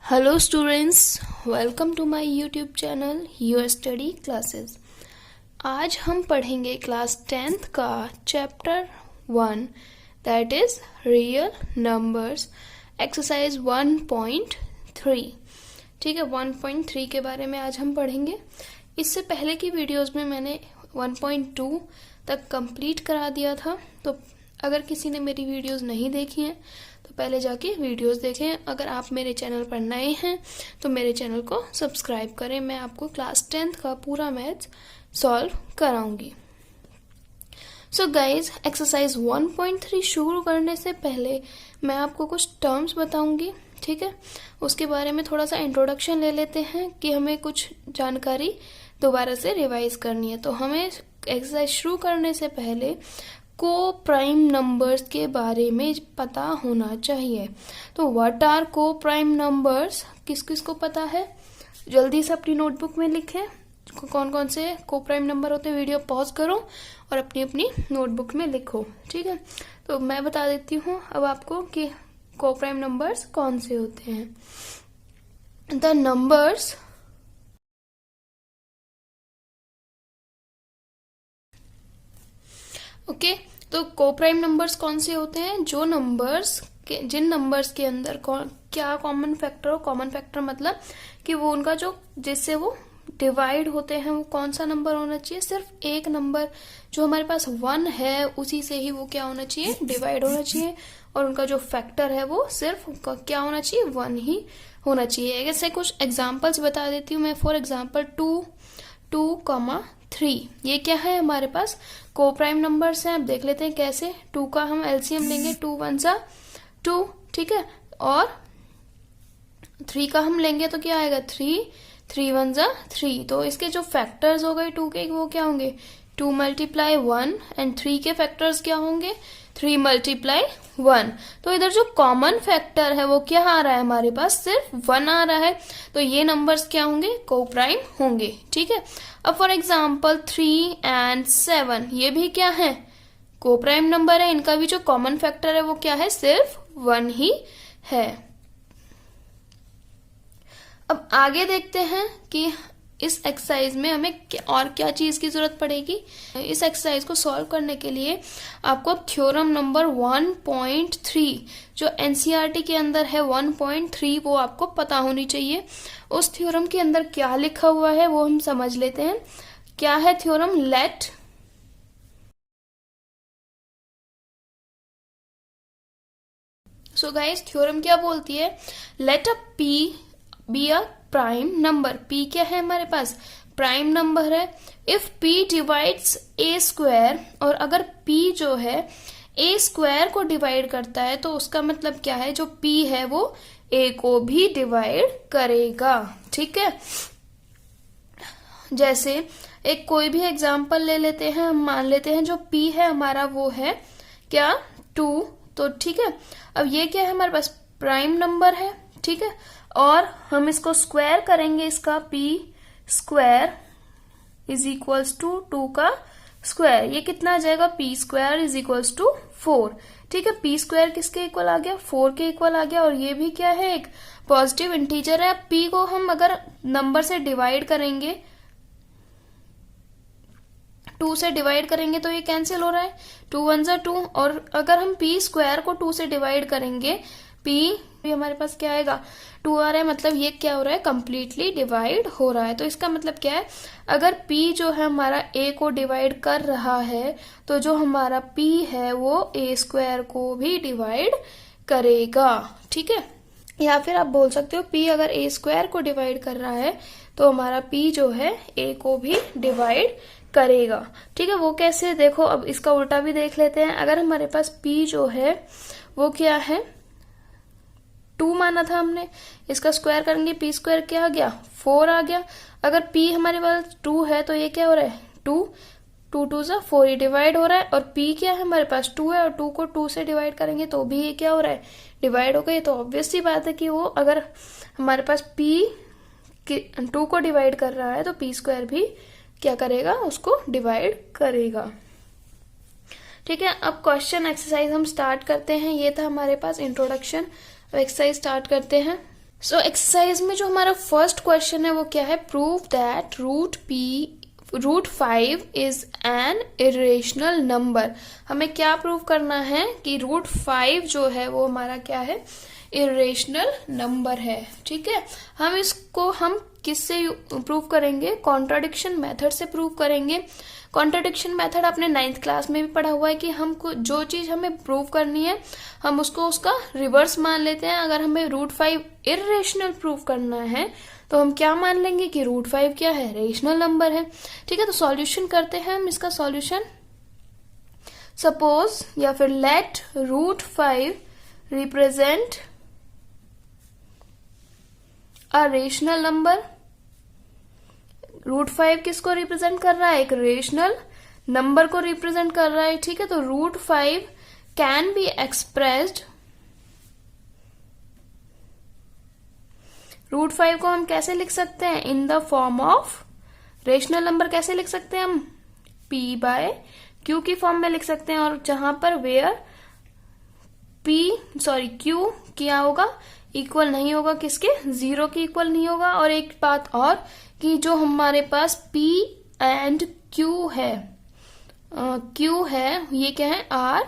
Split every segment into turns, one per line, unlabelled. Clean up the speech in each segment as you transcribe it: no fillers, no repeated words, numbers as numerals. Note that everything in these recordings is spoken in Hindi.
Hello students, welcome to my YouTube channel your study classes. आज हम पढ़ेंगे क्लास 10th का chapter 1 that is real numbers exercise 1.3। ठीक है, 1.3 के बारे में आज हम पढ़ेंगे। इससे पहले की वीडियोस में मैंने 1.2 तक कंप्लीट करा दिया था, तो अगर किसी ने मेरी वीडियोस नहीं देखी हैं तो पहले जाके वीडियोस देखें। अगर आप मेरे चैनल पर नए हैं तो मेरे चैनल को सब्सक्राइब करें। मैं आपको क्लास 10th का पूरा मैथ्स सॉल्व कराऊंगी। सो गाइज, एक्सरसाइज 1.3 शुरू करने से पहले मैं आपको कुछ टर्म्स बताऊंगी। ठीक है, उसके बारे में थोड़ा सा इंट्रोडक्शन ले लेते हैं कि हमें कुछ जानकारी दोबारा से रिवाइज करनी है। तो हमें एक्सरसाइज शुरू करने से पहले को प्राइम नंबर्स के बारे में पता होना चाहिए। तो व्हाट आर को प्राइम नंबर्स, किस किस को पता है? जल्दी से अपनी नोटबुक में लिखें कौन कौन से को प्राइम नंबर होते हैं। वीडियो पॉज करो और अपनी अपनी नोटबुक में लिखो। ठीक है, तो मैं बता देती हूँ अब आपको कि को प्राइम नंबर्स कौन से होते हैं। द नंबर्स ओके, तो को प्राइम नंबर्स कौन से होते हैं? जो नंबर्स के, जिन नंबर्स के अंदर क्या कॉमन फैक्टर हो। कॉमन फैक्टर मतलब कि वो उनका जो जिससे वो डिवाइड होते हैं वो कौन सा नंबर होना चाहिए? सिर्फ एक नंबर जो हमारे पास 1 है उसी से ही वो क्या होना चाहिए? डिवाइड होना चाहिए। और उनका जो फैक्टर है वो सिर्फ क्या होना चाहिए? 1 ही होना चाहिए। ऐसे कुछ एग्जाम्पल्स बता देती हूँ मैं। फॉर एग्जाम्पल 2,3 ये क्या है? हमारे पास को प्राइम नंबर्स हैं। अब देख लेते हैं कैसे। 2 का हम एलसीएम लेंगे, 2 1 जा 2। ठीक है, और 3 का हम लेंगे तो क्या आएगा? 3 3 1 जा 3। तो इसके जो फैक्टर्स हो गए 2 के वो क्या होंगे? 2 मल्टीप्लाई 1। एंड 3 के फैक्टर्स क्या होंगे? 3 मल्टीप्लाई 1। तो इधर जो कॉमन फैक्टर है वो क्या आ रहा है? हमारे पास सिर्फ 1 आ रहा है। तो ये नंबर्स क्या होंगे? को प्राइम होंगे। ठीक है, अब फॉर एग्जाम्पल 3 and 7 ये भी क्या है? को प्राइम नंबर है। इनका भी जो कॉमन फैक्टर है वो क्या है? सिर्फ 1 ही है। अब आगे देखते हैं कि इस एक्सरसाइज में हमें और क्या चीज की जरूरत पड़ेगी। इस एक्सरसाइज को सॉल्व करने के लिए आपको थ्योरम नंबर 1.3 जो एनसीईआरटी के अंदर है 1.3 वो आपको पता होनी चाहिए। उस थ्योरम के अंदर क्या लिखा हुआ है वो हम समझ लेते हैं। क्या है theorem? Let so guys, theorem क्या बोलती है? Let a p be a prime number. P क्या है? हमारे पास प्राइम नंबर है। If p divides a square, और अगर पी जो है ए स्क्वायर को डिवाइड करता है तो उसका मतलब क्या है? जो पी है वो ए को भी डिवाइड करेगा। ठीक है, जैसे एक कोई भी एग्जांपल ले लेते हैं। हम मान लेते हैं जो पी है हमारा वो है क्या? 2। तो ठीक है, अब ये क्या है? हमारे पास प्राइम नंबर है। ठीक है, और हम इसको स्क्वायर करेंगे। इसका p square is equals to 2 का स्क्वायर। ये कितना आ जाएगा? p square is equals to 4। ठीक है, p स्क्वायर किसके इक्वल आ गया? 4 के इक्वल आ गया। और ये भी क्या है? एक पॉजिटिव इंटीजर है। p को हम अगर नंबर से डिवाइड करेंगे, 2 से डिवाइड करेंगे तो ये कैंसिल हो रहा है। 2 1 जा 2। और अगर हम p स्क्वायर को 2 से डिवाइड करेंगे, p हमारे पास क्या आएगा? 2 आ रहा है। मतलब ये क्या हो रहा है? कंप्लीटली डिवाइड हो रहा है। तो इसका मतलब क्या है? अगर p जो है हमारा a को डिवाइड कर रहा है तो जो हमारा p है वो a स्क्वायर को भी डिवाइड करेगा। ठीक है, या फिर आप बोल सकते हो p अगर a स्क्वायर को डिवाइड कर रहा है तो हमारा p जो है a को भी डिवाइड करेगा। ठीक है, वो कैसे? देखो, अब इसका उल्टा भी देख लेते हैं। अगर हमारे पास p जो है वो क्या है? 2 माना था हमने, इसका स्क्वायर करेंगे p स्क्वायर क्या आ गया? 4 आ गया। अगर p हमारे पास 2 है तो ये क्या हो रहा है? 2 2 2 जा 4 ही डिवाइड हो रहा है। और p क्या है? हमारे पास 2 है, और 2 को 2 से डिवाइड करेंगे तो भी ये क्या हो रहा है? डिवाइड हो गई। तो ऑब्वियस सी बात है कि वो अगर हमारे पास p 2 को डिवाइड कर रहा है तो p स्क्वायर भी क्या करेगा? उसको डिवाइड करेगा। ठीक है, अब क्वेश्चन एक्सरसाइज हम स्टार्ट करते हैं। ये था हमारे पास इंट्रोडक्शन। अब एक्सरसाइज स्टार्ट करते हैं। सो एक्सरसाइज में जो हमारा फर्स्ट क्वेश्चन है वो क्या है, prove that root 5 is an irrational number. हमें क्या प्रूव करना है कि रूट 5 जो है वो हमारा क्या है, इरेशनल नंबर है। ठीक है, हम किससे प्रूव करेंगे, कॉन्ट्राडिक्शन मेथड से प्रूव करेंगे। कॉन्ट्राडिक्शन मेथड आपने 9th क्लास में भी पढ़ा हुआ है कि हमको जो चीज हमें प्रूव करनी है हम उसका रिवर्स मान लेते हैं। अगर हमें रूट 5 इरेशनल प्रूव करना है तो हम क्या मान लेंगे कि रूट 5 क्या है, रेशनल नंबर है। ठीक है, तो सॉल्यूशन करते हैं हम इसका सॉल्यूशन। सपोज या फिर let root 5 represent a rational number. Root 5 किसको रिप्रेजेंट कर रहा है, एक रेशनल नंबर को रिप्रेजेंट कर रहा है। ठीक है, तो root 5 can be expressed, root 5 को हम कैसे लिख सकते हैं, in the form of rational number. कैसे लिख सकते हैं हम, p/q की फॉर्म में लिख सकते हैं। और जहां पर वेयर q क्या होगा, इक्वल नहीं होगा किसके, 0 के इक्वल नहीं होगा। और एक बात और कि जो हमारे पास p एंड q है, q है ये क्या है, r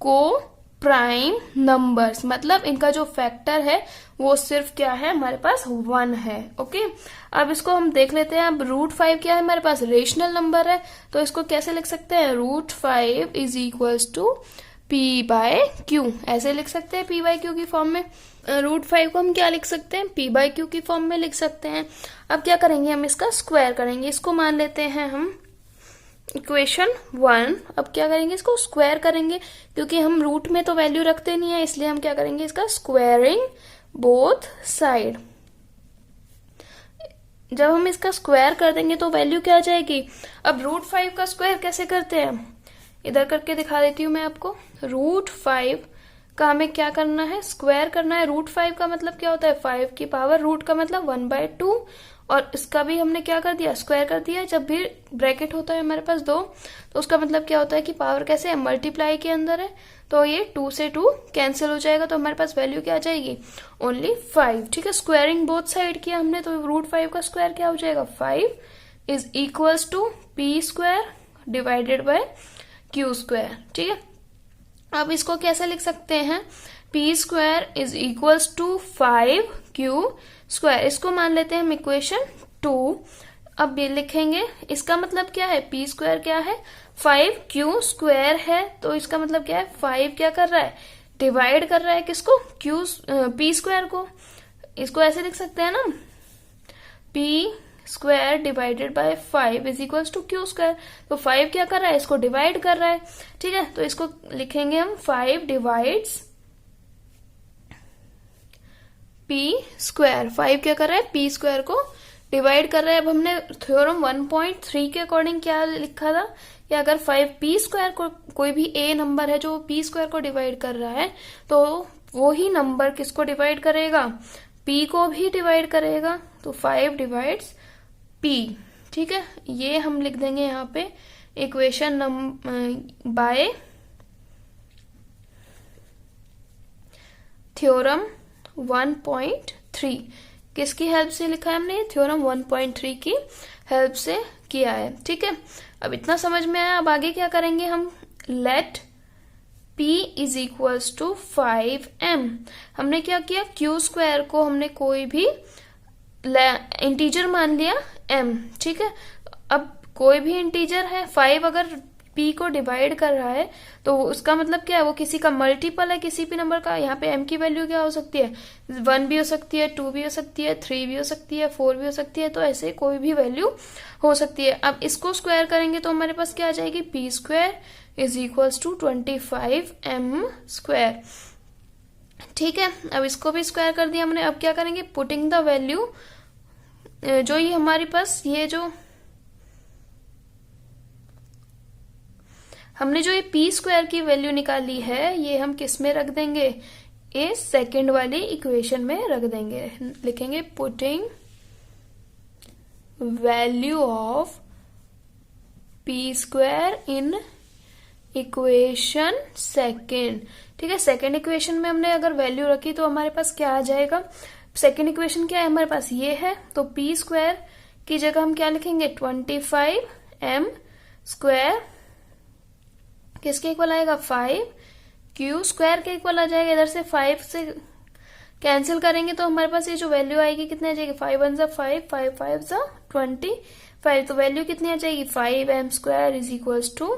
को प्राइम नंबर्स, मतलब इनका जो फैक्टर है वो सिर्फ क्या है, हमारे पास 1 है। ओके, अब इसको हम देख लेते हैं। अब रूट 5 क्या है, हमारे पास रेशनल नंबर है, तो इसको कैसे लिख सकते हैं, root 5 is equals to p/q, ऐसे लिख सकते हैं p/q की फॉर्म में। रूट 5 को हम क्या लिख सकते हैं, p/q की फॉर्म में लिख सकते हैं। अब क्या करेंगे, हम इसका स्क्वायर करेंगे। इसको मान लेते हैं हम इक्वेशन 1। अब क्या करेंगे, इसको स्क्वायर करेंगे, क्योंकि हम रूट में तो वैल्यू रखते नहीं है, इसलिए हम क्या करेंगे, इसका स्क्वायरिंग बोथ साइड। जब हम इसका स्क्वायर कर देंगे तो वैल्यू क्या आ जाएगी। अब रूट 5 का स्क्वायर कैसे करते हैं, इधर करके दिखा देती हूँ मैं आपको। रूट 5 का हमें क्या करना है, स्क्वायर करना है। रूट 5 का मतलब क्या होता है, 5 की पावर, रूट का मतलब 1/2, और इसका भी हमने क्या कर दिया, स्क्वायर कर दिया। जब भी ब्रैकेट होता है हमारे पास 2, तो उसका मतलब क्या होता है कि पावर कैसे है, मल्टीप्लाई के अंदर है, तो ये 2 से 2 कैंसिल हो जाएगा, तो हमारे पास वैल्यू क्या आ जाएगी, ओनली 5। ठीक है, स्क्वायरिंग बोथ साइड किया हमने, तो रूट 5 का स्क्वायर क्या हो जाएगा, 5 is equals to p² divided by q²। ठीक है, अब इसको कैसे लिख सकते हैं, p² is equals to 5q²। इसको मान लेते हैं हम इक्वेशन 2। अब ये लिखेंगे, इसका मतलब क्या है, p² क्या है, 5q² है, तो इसका मतलब क्या है, 5 क्या कर रहा है, डिवाइड कर रहा है किसको, p² को। इसको ऐसे लिख सकते हैं ना, p² divided by 5 is equals to q²। तो 5 क्या कर रहा है, इसको डिवाइड कर रहा है। ठीक है, तो इसको लिखेंगे हम 5 डिवाइड्स p²। 5 क्या कर रहा है, p² को डिवाइड कर रहा है। अब हमने थ्योरम 1.3 के अकॉर्डिंग क्या लिखा था कि अगर 5p² को, कोई भी a नंबर है जो p² को डिवाइड कर रहा है, तो वो ही नंबर किसको डिवाइड करेगा, p को भी डिवाइड करेगा। तो 5 डिवाइड्स p। ठीक है, ये हम लिख देंगे यहाँ पे इक्वेशन बाय थ्योरम 1.3। किसकी हेल्प से लिखा है हमने, थ्योरम 1.3 की हेल्प से किया है। ठीक है, अब इतना समझ में आया। अब आगे क्या करेंगे हम, let p is equals to 5m। हमने क्या किया, q² को हमने कोई भी इंटीजर मान लिया m। ठीक है, अब कोई भी इंटीजर है, 5 अगर p को डिवाइड कर रहा है तो उसका मतलब क्या है, वो किसी का मल्टीपल है, किसी भी नंबर का। यहाँ पे m की वैल्यू क्या हो सकती है, 1 भी हो सकती है, 2 भी हो सकती है, 3 भी हो सकती है, 4 भी हो सकती है, तो ऐसे कोई भी वैल्यू हो सकती है। अब इसको स्क्वायर करेंगे तो हमारे पास क्या आ जाएगी, p² is equals to 25m²। ठीक है, अब इसको भी स्क्वायर कर दिया हमने। अब क्या करेंगे, पुटिंग द वैल्यू, जो ये हमारे पास ये जो हमने जो ये p² की वैल्यू निकाली है, ये हम किस में रख देंगे, इस सेकंड वाली इक्वेशन में रख देंगे। लिखेंगे putting value of p² in equation second. ठीक है, सेकंड इक्वेशन में हमने अगर वैल्यू रखी तो हमारे पास क्या आ जाएगा, सेकेंड इक्वेशन क्या है हमारे पास, ये है, तो पी स्क्वायर की जगह हम क्या लिखेंगे 25m स्क्वायर किसके इक्वल आएगा 5, क्यू स्क्वायर के इक्वल आ जाएगा। इधर से 5 से कैंसिल करेंगे तो हमारे पास ये जो वैल्यू आएगी कितनी आ जाएगी 5 1 5, 5 5 25, तो वैल्यू कितनी आ जाएगी 5m square is equals to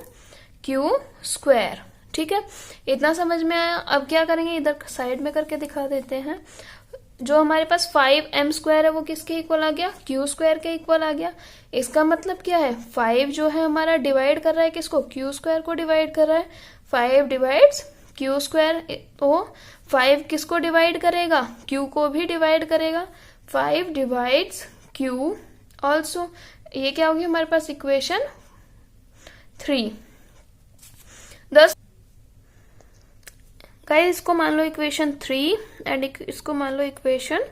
q square. ठीक है, इतना समझ में आया। अब क्या करेंगे, इधर साइड में करके दिखा देते हैं। जो हमारे पास 5m स्क्वायर है वो किसके इक्वल आ गया, क्यू स्क्वायर के इक्वल आ गया। इसका मतलब क्या है, 5 जो है हमारा डिवाइड कर रहा है किसको, क्यू स्क्वायर को डिवाइड कर रहा है। 5 डिवाइड्स क्यू स्क्वायर, तो 5 किसको डिवाइड करेगा, क्यू को भी डिवाइड करेगा। 5 डिवाइड्स क्यू ऑल्सो, ये क्या होगी हमारे पास इक्वेशन 3। गाइस इसको मान लो इक्वेशन 3 एंड इसको मान लो इक्वेशन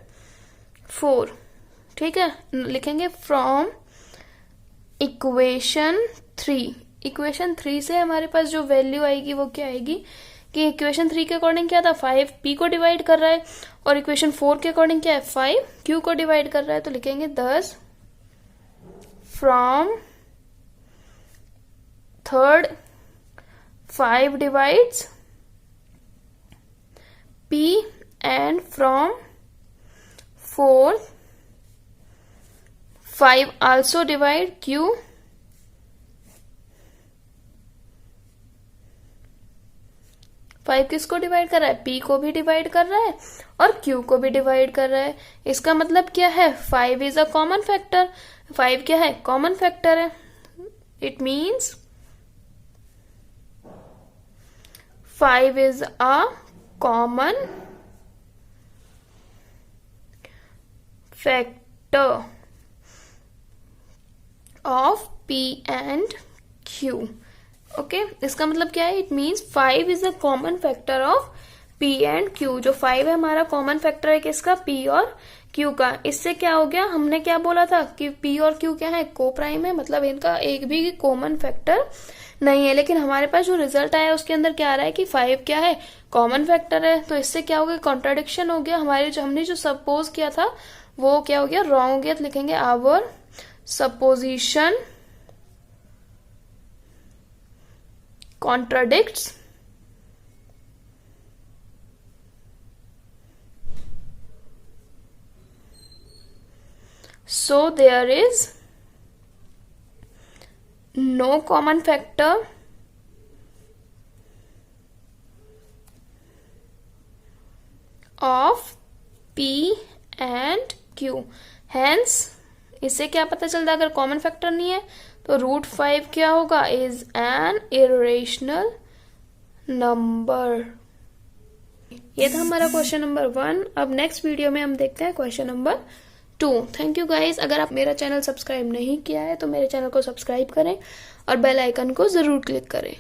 4। ठीक है, लिखेंगे फ्रॉम इक्वेशन 3। इक्वेशन 3 से हमारे पास जो वैल्यू आएगी वो क्या आएगी कि इक्वेशन 3 के अकॉर्डिंग क्या था 5 p को डिवाइड कर रहा है और इक्वेशन 4 के अकॉर्डिंग क्या है 5 q को डिवाइड कर रहा है। तो लिखेंगे thus from third 5 divides p and from 4 5 also divide q। Five किसको डिवाइड कर रहा है, p को भी डिवाइड कर रहा है और q को भी डिवाइड कर रहा है। इसका मतलब क्या है 5 इज अ कॉमन फैक्टर, 5 क्या है कॉमन फैक्टर है। It means 5 is a common factor of p and q। Okay, इसका मतलब क्या है, it means 5 is a common factor of p and q। जो 5 है हमारा कॉमन फैक्टर है किसका, p और q का। इससे क्या हो गया, हमने क्या बोला था कि p और q क्या है, को प्राइम है, मतलब इनका एक भी कॉमन फैक्टर नहीं है। लेकिन हमारे पास जो रिजल्ट आया उसके अंदर क्या आ रहा है कि 5 क्या है कॉमन फैक्टर है। तो इससे क्या हो गया, कॉन्ट्राडिक्शन हो गया। हमारे जो हमने जो सपोज किया था वो क्या हो गया, रॉन्ग हो गया। तो लिखेंगे our supposition contradicts so there is no common factor of p and q। hence इससे क्या पता चलता है, अगर कॉमन फैक्टर नहीं है तो √5 क्या होगा, इज एन इरेशनल नंबर। ये था हमारा क्वेश्चन नंबर 1। अब नेक्स्ट वीडियो में हम देखते हैं question number 2। Thank you guys. अगर आप मेरा चैनल सब्सक्राइब नहीं किया है तो मेरे चैनल को सब्सक्राइब करें और बेल आइकन को जरूर क्लिक करें।